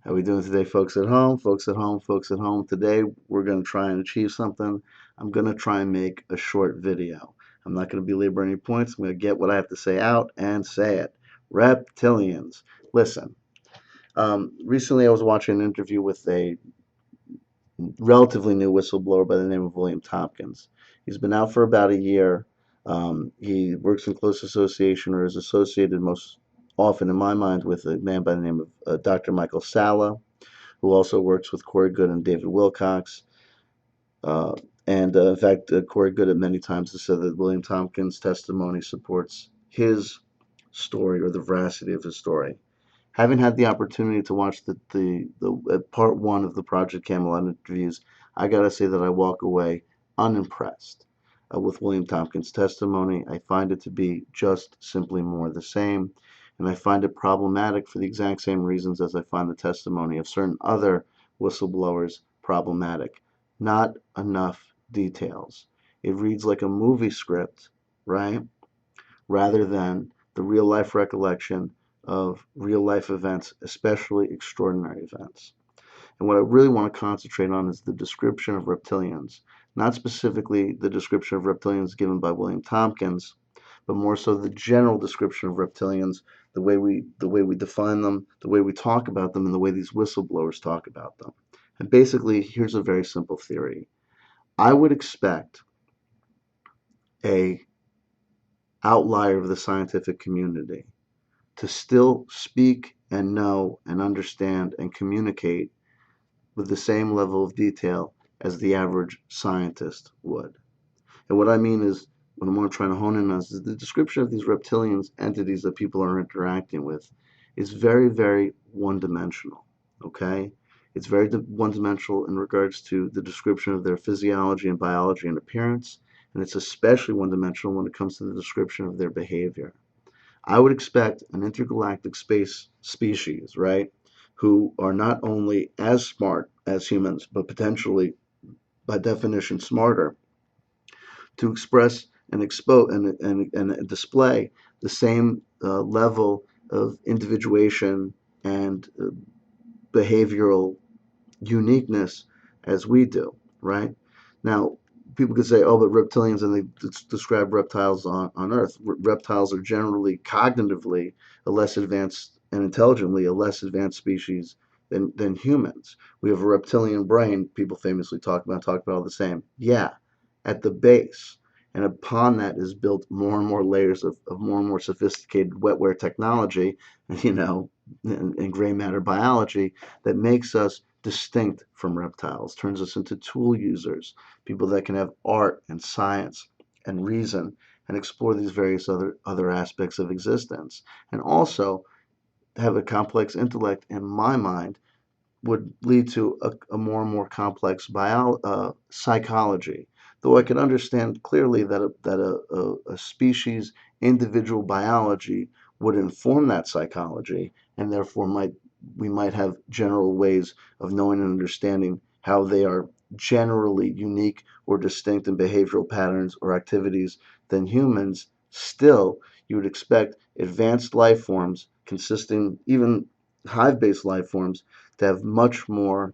How we doing today, folks at home? Folks at home, folks at home. Today, we're going to try and achieve something. I'm going to try and make a short video. I'm not going to belabor any points. I'm going to get what I have to say out and say it. Reptilians. Listen, recently I was watching an interview with a relatively new whistleblower by the name of William Tompkins. He's been out for about a year. He works in close association or is associated most often, in my mind, with a man by the name of Dr. Michael Salla, who also works with Corey Goode and David Wilcox. Uh, and in fact, Corey Goode at many times has said that William Tompkins' testimony supports his story or the veracity of his story. Having had the opportunity to watch the part one of the Project Camelot interviews, I gotta say that I walk away unimpressed with William Tompkins' testimony. I find it to be just simply more the same, and I find it problematic for the exact same reasons as I find the testimony of certain other whistleblowers problematic. Not enough details. It reads like a movie script, right? Rather than the real life recollection of real life events, especially extraordinary events. And what I really want to concentrate on is the description of reptilians, not specifically the description of reptilians given by William Tompkins, but more so the general description of reptilians, the way we define them, the way we talk about them, and the way these whistleblowers talk about them. And basically, here's a very simple theory. I would expect a outlier of the scientific community to still speak and know and understand and communicate with the same level of detail as the average scientist would. And what I mean is, what I'm trying to hone in on is the description of these reptilian entities that people are interacting with is very, very one dimensional. Okay? It's very one dimensional in regards to the description of their physiology and biology and appearance, and it's especially one dimensional when it comes to the description of their behavior. I would expect an intergalactic space species, right, who are not only as smart as humans, but potentially, by definition, smarter, to express and expose and display the same level of individuation and behavioral uniqueness as we do, right? Now, people could say, oh, but reptilians, and they describe reptiles on Earth. Reptiles are generally cognitively a less advanced and intelligently a less advanced species than humans. We have a reptilian brain, people famously talk about all the same. Yeah, at the base. And upon that is built more and more layers of more and more sophisticated wetware technology, and gray matter biology that makes us distinct from reptiles, turns us into tool users, people that can have art and science and reason and explore these various other aspects of existence. And also have a complex intellect, in my mind, would lead to a more and more complex psychology. Though I can understand clearly that a species' individual biology would inform that psychology, and therefore we might have general ways of knowing and understanding how they are generally unique or distinct in behavioral patterns or activities than humans. Still, you would expect advanced life forms consisting even hive-based life forms to have much more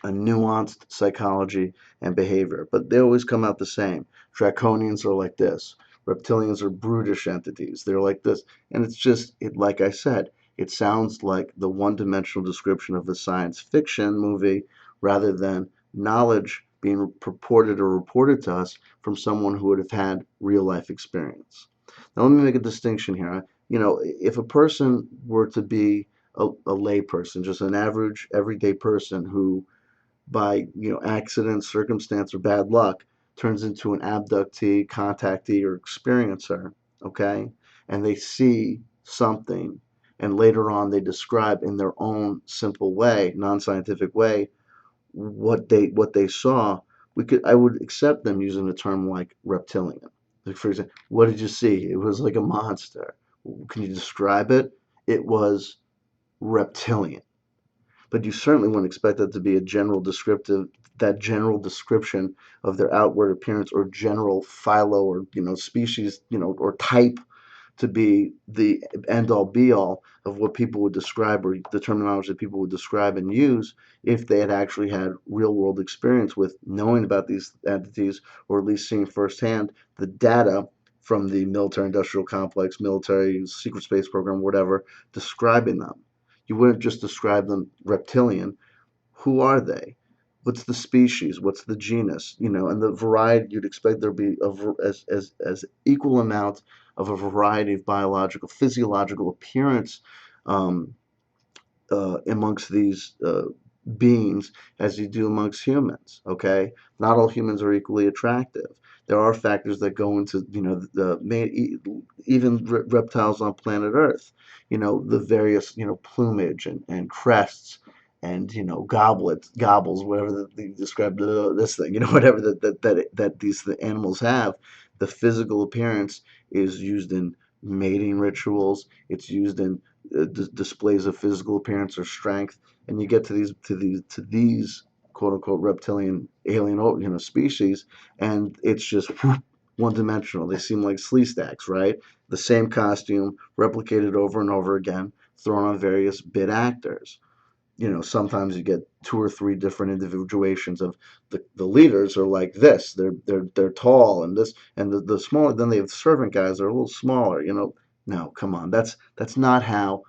a nuanced psychology and behavior, but they always come out the same. Draconians are like this. Reptilians are brutish entities. They're like this. And it's just, like I said, it sounds like the one-dimensional description of the science fiction movie rather than knowledge being purported or reported to us from someone who would have had real life experience. Now, let me make a distinction here. If a person were to be a lay person, just an average, everyday person who, by accident, circumstance, or bad luck, turns into an abductee, contactee, or experiencer, okay, and they see something, and later on they describe in their own simple way, non-scientific way, what they saw, I would accept them using a term like reptilian. Like, for example, what did you see? It was like a monster. Can you describe it? It was reptilian. But you certainly wouldn't expect that to be that general description of their outward appearance or general philo or species, or type to be the end all be all of what people would describe, or the terminology that people would describe and use, if they had actually had real world experience with knowing about these entities, or at least seeing firsthand the data from the military industrial complex, military secret space program, whatever, describing them. You wouldn't just describe them reptilian. Who are they? What's the species? What's the genus? And the variety, you'd expect there be as equal amount of a variety of biological, physiological appearance, um, amongst these beings as you do amongst humans. Okay, not all humans are equally attractive. There are factors that go into even reptiles on planet Earth. The various plumage and crests and gobbles, whatever they describe this thing. Whatever that these the animals have. The physical appearance is used in mating rituals. It's used in displays of physical appearance or strength, and you get to these quote unquote reptilian alien species, and it's just one dimensional. They seem like slee stacks, right? The same costume replicated over and over again, thrown on various bit actors. Sometimes you get two or three different individuations of the leaders are like this. They're tall and this, and the smaller. Then they have servant guys that are a little smaller. No, come on. That's not how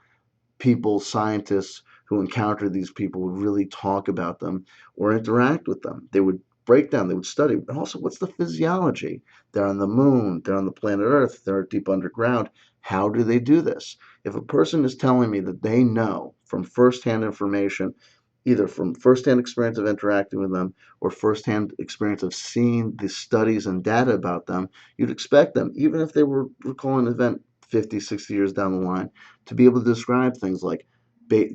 people, scientists who encounter these people would really talk about them or interact with them. They would break down, they would study. And also, what's the physiology? They're on the moon, they're on the planet Earth, they're deep underground. How do they do this? If a person is telling me that they know from firsthand information, either from firsthand experience of interacting with them or firsthand experience of seeing the studies and data about them, you'd expect them, even if they were recalling an event 50, 60 years down the line, to be able to describe things like ba-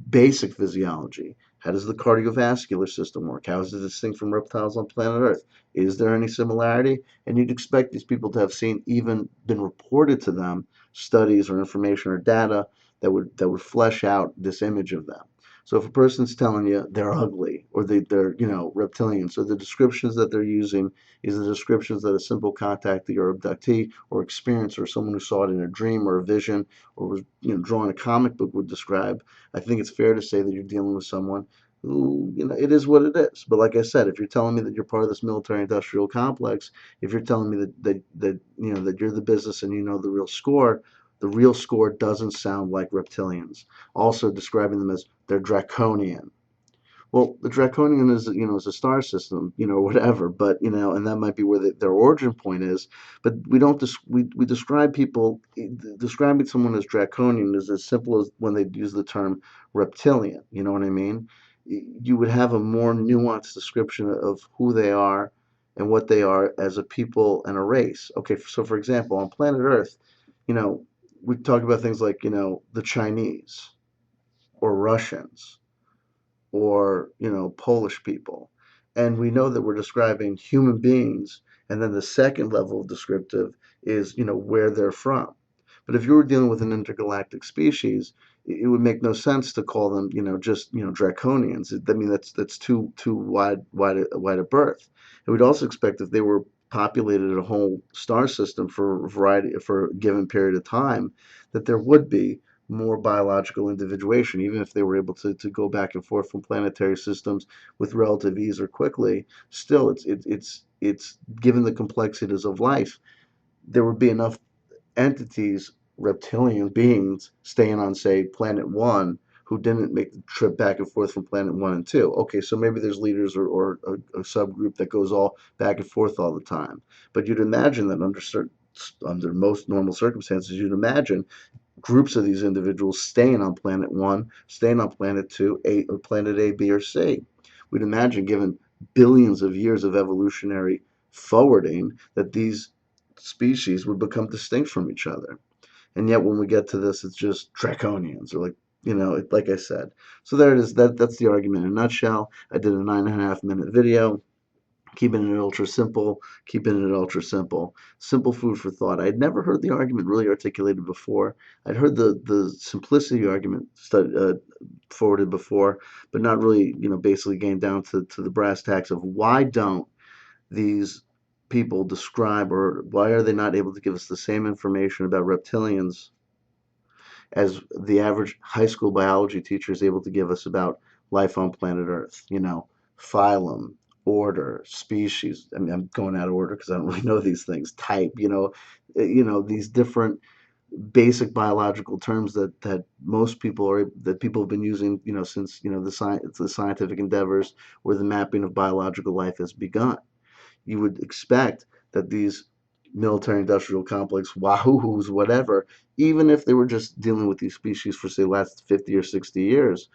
basic physiology. How does the cardiovascular system work? How is it distinct from reptiles on planet Earth? Is there any similarity? And you'd expect these people to have seen, even been reported to them, studies or information or data that would flesh out this image of them. So if a person's telling you they're ugly or they're reptilian, so the descriptions that they're using is the descriptions that a simple contactee or abductee or experience or someone who saw it in a dream or a vision or was drawing a comic book would describe. I think it's fair to say that you're dealing with someone who, it is what it is. But like I said, if you're telling me that you're part of this military industrial complex, if you're telling me that you're the business and you know the real score doesn't sound like reptilians. Also describing them as they're draconian. Well, the draconian is a star system, whatever, but and that might be where their origin point is. But we don't we describe people describing someone as draconian is as simple as when they use the term reptilian. You know what I mean? You would have a more nuanced description of who they are and what they are as a people and a race. Okay, so for example, on planet Earth, you know, we talk about things like the Chinese or Russians or Polish people, and we know that we're describing human beings, and then the second level of descriptive is where they're from. But if you were dealing with an intergalactic species, it would make no sense to call them just draconians. I mean, that's too wide a berth. And we'd also expect if they were populated a whole star system for a variety for a given period of time, that there would be more biological individuation, even if they were able to go back and forth from planetary systems with relative ease or quickly. Still, it's given the complexities of life, there would be enough entities, reptilian beings, staying on, say, planet one who didn't make the trip back and forth from planet one and two. Okay, so maybe there's leaders or a subgroup that goes all back and forth all the time. But you'd imagine that under most normal circumstances, you'd imagine groups of these individuals staying on planet one, staying on planet two, or planet A, B, or C. We'd imagine, given billions of years of evolutionary forwarding, that these species would become distinct from each other. And yet, when we get to this, it's just draconians, or like I said. So there it is. That's the argument in a nutshell. I did a 9.5 minute video, keeping it ultra simple, keeping it ultra simple. Simple food for thought. I'd never heard the argument really articulated before. I'd heard the simplicity argument forwarded before, but not really, basically getting down to the brass tacks of why don't these people describe, or why are they not able to give us the same information about reptilians as the average high school biology teacher is able to give us about life on planet Earth? Phylum, order, species. I mean, I'm going out of order because I don't really know these things. Type, these different basic biological terms that most people are that people have been using, since the scientific endeavors where the mapping of biological life has begun. You would expect that these military industrial complex wahoohoos, whatever, even if they were just dealing with these species for say the last 50 or 60 years,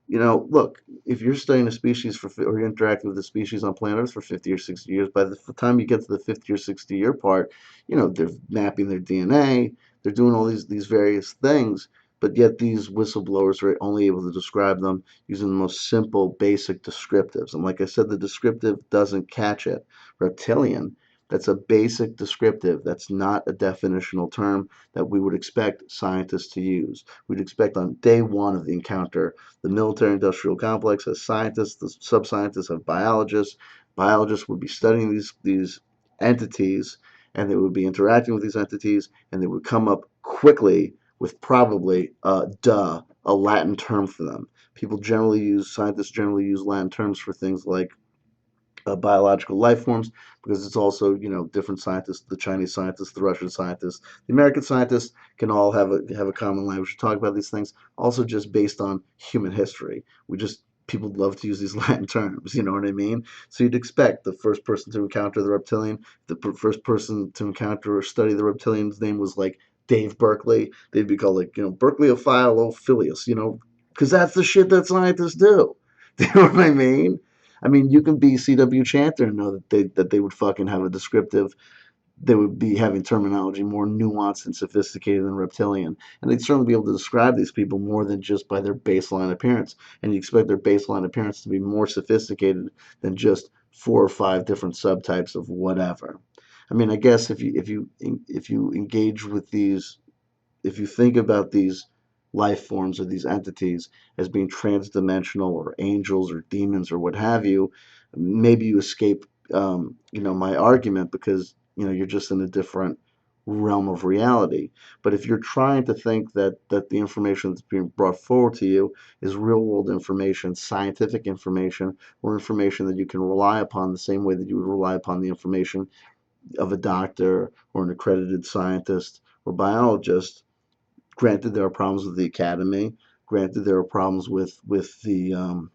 look, if you're studying a species or you're interacting with a species on planet Earth for 50 or 60 years, by the time you get to the 50 or 60-year part, they're mapping their DNA, they're doing all these various things, but yet these whistleblowers are only able to describe them using the most simple, basic descriptives. And like I said, the descriptive doesn't catch it. Reptilian, that's a basic descriptive. That's not a definitional term that we would expect scientists to use. We'd expect on day one of the encounter the military-industrial complex has scientists, the sub-scientists have biologists. Biologists would be studying these entities, and they would be interacting with these entities, and they would come up quickly with probably a Latin term for them. Scientists generally use Latin terms for things like biological life forms, because it's also different scientists, the Chinese scientists, the Russian scientists, the American scientists can all have a common language to talk about these things, also just based on human history. People love to use these Latin terms, you know what I mean? So you'd expect the first person to encounter the reptilian, first person to encounter or study the reptilian's name was like Dave Berkeley. They'd be called like, Berkeleyophile, because that's the shit that scientists do. Do you know what I mean? I mean, you can be C.W. Chanter and know that they would fucking have a descriptive. They would be having terminology more nuanced and sophisticated than reptilian, and they'd certainly be able to describe these people more than just by their baseline appearance. And you expect their baseline appearance to be more sophisticated than just 4 or 5 different subtypes of whatever. I mean, I guess if you engage with these, if you think about these life forms or these entities as being transdimensional or angels or demons or what have you, maybe you escape, my argument, because you're just in a different realm of reality. But if you're trying to think that the information that's being brought forward to you is real world information, scientific information, or information that you can rely upon the same way that you would rely upon the information of a doctor or an accredited scientist or biologist. Granted, there are problems with the academy. Granted, there are problems with the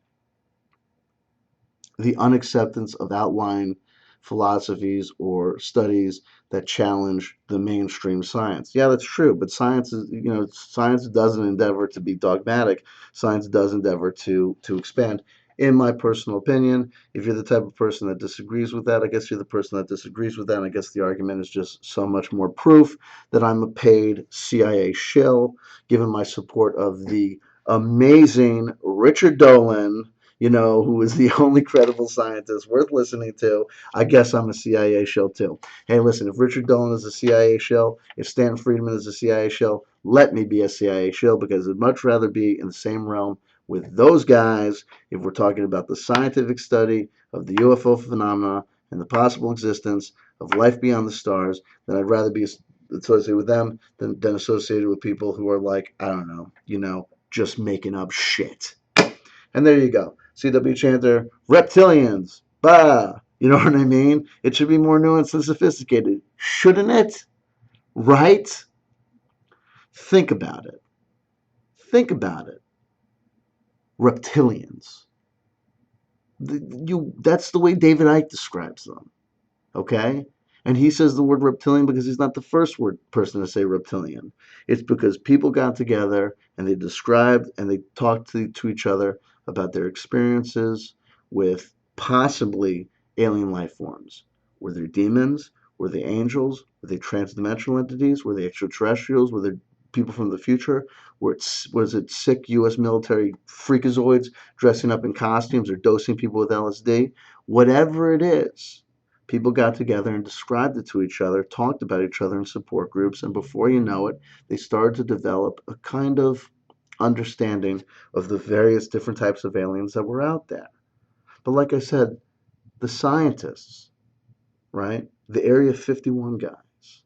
unacceptance of outlying philosophies or studies that challenge the mainstream science. Yeah, that's true, but science doesn't endeavor to be dogmatic. Science does endeavor to expand. In my personal opinion, if you're the type of person that disagrees with that, I guess you're the person that disagrees with that. And I guess the argument is just so much more proof that I'm a paid CIA shill, given my support of the amazing Richard Dolan, who is the only credible scientist worth listening to. I guess I'm a CIA shill too. Hey, listen, if Richard Dolan is a CIA shill, if Stan Friedman is a CIA shill, let me be a CIA shill, because I'd much rather be in the same realm with those guys if we're talking about the scientific study of the UFO phenomena and the possible existence of life beyond the stars. Then I'd rather be associated with them than associated with people who are like, I don't know, just making up shit. And there you go. C.W. Chanter, Reptilians. Bah! You know what I mean? It should be more nuanced and sophisticated. Shouldn't it? Right? Think about it. Think about it. Reptilians. That's the way David Icke describes them. Okay? And he says the word reptilian because he's not the first person to say reptilian. It's because people got together and they described and they talked to each other about their experiences with possibly alien life forms. Were they demons? Were they angels? Were they transdimensional entities? Were they extraterrestrials? Were they people from the future? Was it sick U.S. military freakazoids dressing up in costumes or dosing people with LSD? Whatever it is, people got together and described it to each other, talked about each other in support groups, and before you know it, they started to develop a kind of understanding of the various different types of aliens that were out there. But like I said, the scientists, right? the Area 51 guys,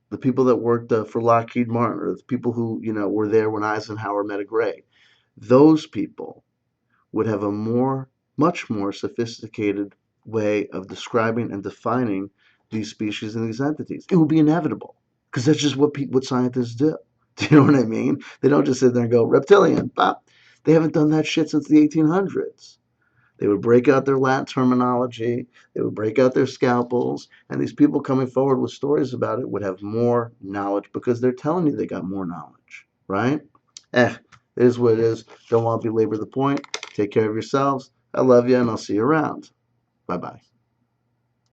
the people that worked for Lockheed Martin, or the people who, were there when Eisenhower met a Gray, those people would have a much more sophisticated way of describing and defining these species and these entities. It would be inevitable because that's just what scientists do. Do you know what I mean? They don't just sit there and go reptilian. Bop. They haven't done that shit since the 1800s. They would break out their Latin terminology. They would break out their scalpels. And these people coming forward with stories about it would have more knowledge because they're telling you they got more knowledge, right? It is what it is. Don't want to belabor the point. Take care of yourselves. I love you, and I'll see you around. Bye-bye.